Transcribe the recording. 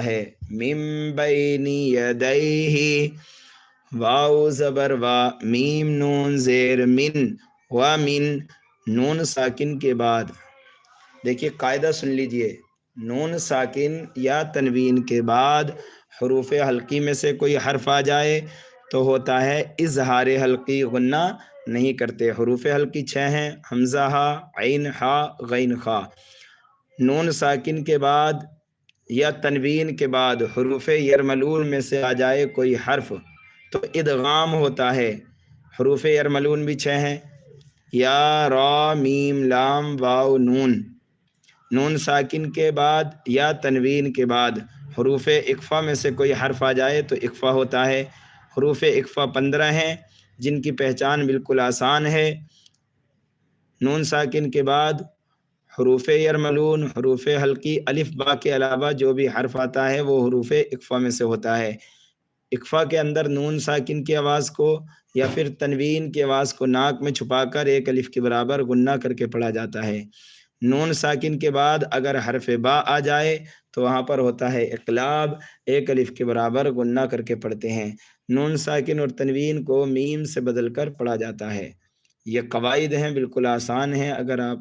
ہے من بینی یدیہ، واو زبر وا، میم نون زیر من، و من نون ساکن کے بعد، دیکھیے قاعدہ سن لیجئے، نون ساکن یا تنوین کے بعد حروف حلقی میں سے کوئی حرف آ جائے تو ہوتا ہے اظہار حلقی، غنہ نہیں کرتے۔ حروف حلقی 6 ہیں: حمزہ ہا، عین ہا، غین خا۔ نون ساکن کے بعد یا تنوین کے بعد حروف یرملون میں سے آ جائے کوئی حرف تو ادغام ہوتا ہے۔ حروف یرملون بھی 6 ہیں: یا، را، میم، لام، واو، نون۔ نون ساکن کے بعد یا تنوین کے بعد حروف اقفا میں سے کوئی حرف آ جائے تو اقفا ہوتا ہے۔ حروف اقفا 15 ہیں جن کی پہچان بالکل آسان ہے۔ نون ساکن کے بعد حروف یرملون، حروف حلقی، الف با کے علاوہ جو بھی حرف آتا ہے وہ حروف اقفا میں سے ہوتا ہے۔ اقفا کے اندر نون ساکن کی آواز کو یا پھر تنوین کی آواز کو ناک میں چھپا کر ایک الف کے برابر غنہ کر کے پڑھا جاتا ہے۔ نون ساکن کے بعد اگر حرف با آ جائے تو وہاں پر ہوتا ہے اقلاب، ایک الف کے برابر غنہ کر کے پڑھتے ہیں۔ نون ساکن اور تنوین کو میم سے بدل کر پڑھا جاتا ہے۔ یہ قواعد ہیں، بالکل آسان ہیں، اگر آپ